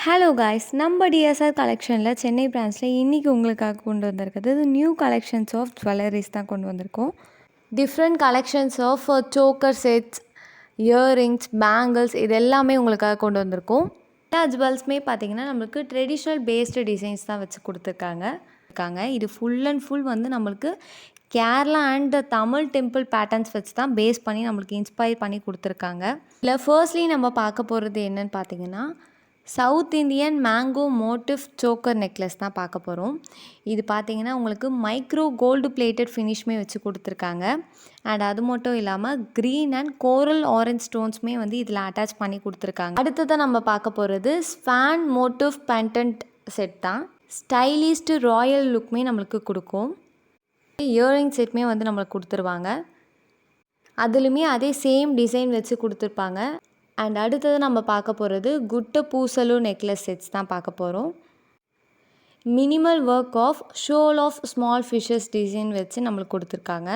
Hello guys, நம்ம TSR கலெக்ஷனில் சென்னை பிரான்ச்சில் இன்றைக்கி உங்களுக்காக கொண்டு வந்திருக்கிறது நியூ கலெக்ஷன்ஸ் ஆஃப் ஜுவல்லரிஸ் தான் கொண்டு வந்திருக்கோம். Different collections of choker sets, earrings, bangles இது எல்லாமே உங்களுக்காக கொண்டு வந்திருக்கோம். எல்லா ஜுவல்ஸுமே பார்த்திங்கன்னா நம்மளுக்கு ட்ரெடிஷ்னல் பேஸ்டு டிசைன்ஸ் தான் வச்சு கொடுத்துருக்காங்க. இது ஃபுல் அண்ட் ஃபுல் வந்து நம்மளுக்கு Kerala and Tamil temple patterns வச்சு தான் பேஸ் பண்ணி நம்மளுக்கு இன்ஸ்பயர் பண்ணி கொடுத்துருக்காங்க. இல்லை ஃபர்ஸ்ட்லி நம்ம பார்க்க போகிறது என்னன்னு பார்த்திங்கன்னா south Indian mango motive choker necklace தான் பார்க்க போகிறோம். இது பார்த்திங்கன்னா உங்களுக்கு மைக்ரோ கோல்டு பிளேட்டட் ஃபினிஷ்மே வச்சு கொடுத்துருக்காங்க. அண்ட் அது மட்டும் இல்லாமல் க்ரீன் அண்ட் கோரல் ஆரஞ்ச் ஸ்டோன்ஸுமே வந்து இதில் அட்டாச் பண்ணி கொடுத்துருக்காங்க. அடுத்ததான் நம்ம பார்க்க போகிறது ஸ்வான் மோட்டிவ் பெண்டன்ட் செட் தான். ஸ்டைலிஷ்டு ராயல் லுக்குமே நம்மளுக்கு கொடுக்கும். இயரிங் செட்டுமே வந்து நம்மளுக்கு கொடுத்துருவாங்க. அதுலேயுமே அதே சேம் டிசைன் வச்சு கொடுத்துருப்பாங்க. அண்ட் அடுத்தது நம்ம பார்க்க போகிறது குட்ட பூசலு நெக்லஸ் செட்ஸ் தான் பார்க்க போகிறோம். Minimal work of shoal of small fishes design வச்சு நம்மளுக்கு கொடுத்துருக்காங்க.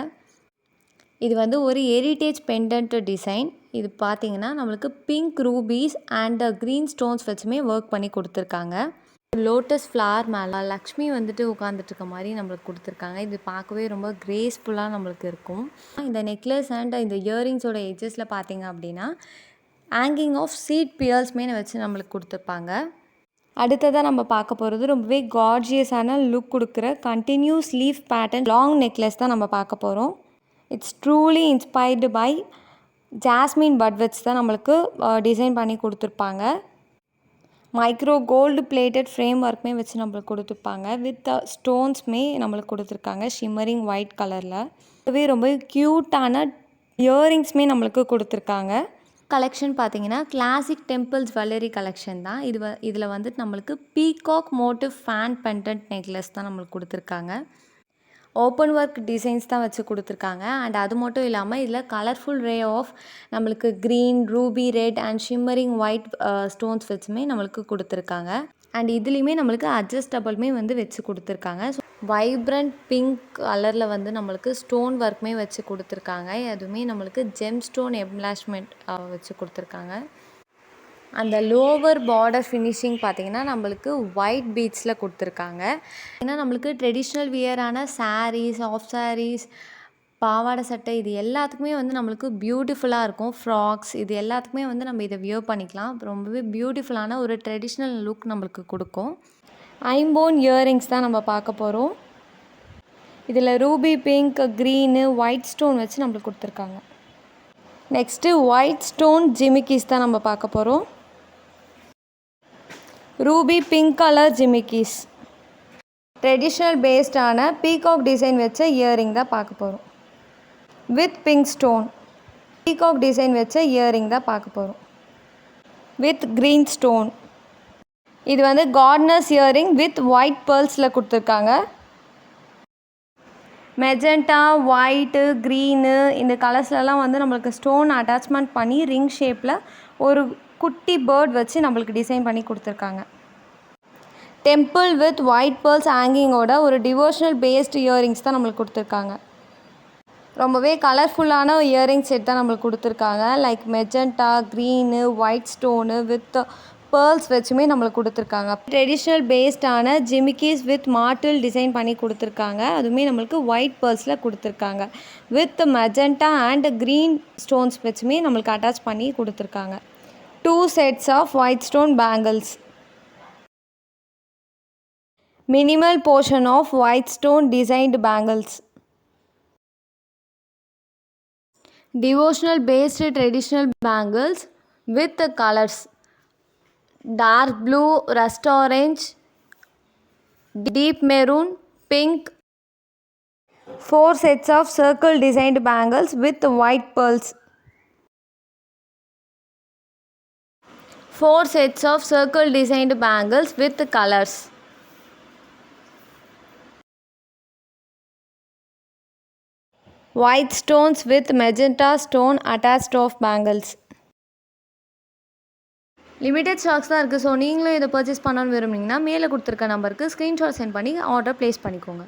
இது வந்து ஒரு ஹெரிட்டேஜ் பெண்டன்ட் டிசைன். இது பார்த்திங்கன்னா நம்மளுக்கு pink rubies and green stones வச்சுமே ஒர்க் பண்ணி கொடுத்துருக்காங்க. லோட்டஸ் ஃப்ளவர் மேலே லக்ஷ்மி வந்துட்டு உட்காந்துட்ருக்க மாதிரி நம்மளுக்கு கொடுத்துருக்காங்க. இது பார்க்கவே ரொம்ப கிரேஸ்ஃபுல்லாக நம்மளுக்கு இருக்கும். இந்த நெக்லஸ் அண்ட் இந்த இயரிங்ஸோட எட்ஜஸில் பார்த்திங்க அப்படின்னா ஹேங்கிங் ஆஃப் சீட் பியர்ஸ்மே வச்சு நம்மளுக்கு கொடுத்துருப்பாங்க. அடுத்ததாக நம்ம பார்க்க போகிறது ரொம்பவே கார்ஜியஸான லுக் கொடுக்குற continuous leaf pattern long necklace தான் நம்ம பார்க்க போகிறோம். It's truly inspired by jasmine bud வச்சு தான் நம்மளுக்கு டிசைன் பண்ணி கொடுத்துருப்பாங்க. மைக்ரோ கோல்டு பிளேட்டட் ஃப்ரேம் ஒர்க்குமே வச்சு நம்மளுக்கு கொடுத்துருப்பாங்க. வித் ஸ்டோன்ஸுமே நம்மளுக்கு கொடுத்துருக்காங்க ஷிம்மரிங் ஒயிட் கலரில். இதுவே ரொம்ப க்யூட்டான இயரிங்ஸுமே நம்மளுக்கு கொடுத்துருக்காங்க. கலெக்ஷன் பார்த்திங்கன்னா கிளாசிக் டெம்பிள் ஜுவல்லரி கலெக்ஷன் தான். இதில் வந்துட்டு நம்மளுக்கு peacock motive fan pendant necklace தான் நம்மளுக்கு கொடுத்துருக்காங்க. ஓப்பன் ஒர்க் டிசைன்ஸ் தான் வச்சு கொடுத்துருக்காங்க. அண்ட் அது மட்டும் இல்லாமல் இதில் கலர்ஃபுல் ரே ஆஃப் நம்மளுக்கு green, ruby red and shimmering white stones வச்சுமே நம்மளுக்கு கொடுத்துருக்காங்க. அண்ட் இதுலேயுமே நம்மளுக்கு அட்ஜஸ்டபிளுமே வந்து வச்சு கொடுத்துருக்காங்க. ஸோ வைப்ரண்ட் பிங்க் கலரில் வந்து நம்மளுக்கு ஸ்டோன் ஒர்க்குமே வச்சு கொடுத்துருக்காங்க. அதுவுமே நம்மளுக்கு ஜெம் ஸ்டோன் எம்ப்ளாஷ்மெண்ட் வச்சு கொடுத்துருக்காங்க. அந்த லோவர் பார்டர் ஃபினிஷிங் பார்த்திங்கன்னா நம்மளுக்கு ஒயிட் பீட்ஸில் கொடுத்துருக்காங்க. ஏன்னா நம்மளுக்கு ட்ரெடிஷ்னல் வியரான சாரீஸ், ஆஃப் சாரீஸ், பாவாடை சட்டை இது எல்லாத்துக்குமே வந்து நம்மளுக்கு பியூட்டிஃபுல்லாக இருக்கும். ஃப்ராக்ஸ் இது எல்லாத்துக்குமே வந்து நம்ம இதை வியர் பண்ணிக்கலாம். ரொம்பவே பியூட்டிஃபுல்லான ஒரு ட்ரெடிஷ்னல் லுக் நம்மளுக்கு கொடுக்கும். ஐம்போன் இயரிங்ஸ் தான் நம்ம பார்க்க போகிறோம். இதில் Ruby pink, green, white stone வச்சு நம்மளுக்கு கொடுத்துருக்காங்க. நெக்ஸ்ட்டு ஒயிட் ஸ்டோன் ஜிமிக்கீஸ் தான் நம்ம பார்க்க போகிறோம். ரூபி பிங்க் கலர் ஜிமிக்கீஸ். ட்ரெடிஷ்னல் பேஸ்டான பீகாக் டிசைன் வச்ச இயரிங் தான் பார்க்க போகிறோம். With pink stone peacock design வச்ச இயரிங் தான் பார்க்க போகிறோம். With green stone. இது வந்து கார்ட்னர்ஸ் இயரிங் வித் ஒயிட் பேர்ல்ஸில் கொடுத்துருக்காங்க. மெஜெண்டா, ஒயிட்டு, க்ரீனு இந்த கலர்ஸ்லலாம் வந்து நம்மளுக்கு ஸ்டோன் அட்டாச்மெண்ட் பண்ணி ரிங் ஷேப்பில் ஒரு குட்டி பேர்ட் வச்சு நம்மளுக்கு டிசைன் பண்ணி கொடுத்துருக்காங்க. டெம்பிள் வித் ஒயிட் பேர்ல்ஸ் ஹேங்கிங்கோட ஒரு டிவோஷனல் பேஸ்டு இயரிங்ஸ் தான் நம்மளுக்கு கொடுத்துருக்காங்க. ரொம்பவே கலர்ஃபுல்லான இயரிங் செட் தான் நம்மளுக்கு கொடுத்துருக்காங்க. Like magenta, green, white stone with pearls வச்சுமே நம்மளுக்கு கொடுத்துருக்காங்க. ட்ரெடிஷ்னல் பேஸ்டான ஜிமிக்கீஸ் வித் மாட்டில் டிசைன் பண்ணி கொடுத்துருக்காங்க. அதுவுமே நம்மளுக்கு ஒயிட் பேர்ல்ஸில் கொடுத்துருக்காங்க. With magenta and green stones வச்சுமே நம்மளுக்கு அட்டாச் பண்ணி கொடுத்துருக்காங்க. 2 sets of white stone bangles. Minimal portion of white stone designed bangles. Devotional based traditional bangles with the colors dark blue, rust orange, deep maroon, pink. 4 sets of circle designed bangles with white pearls. 4 sets of circle designed bangles with colors. White stones with magenta stone attached of bangles. Limited stocks தான் இருக்குது. So நீங்களும் இதை purchase பண்ணணும்னு விரும்புனீங்கன்னா மேலே கொடுத்துருக்க நம்பருக்கு screenshot send பண்ணி ஆர்டர் ப்ளேஸ் பண்ணிக்கோங்க.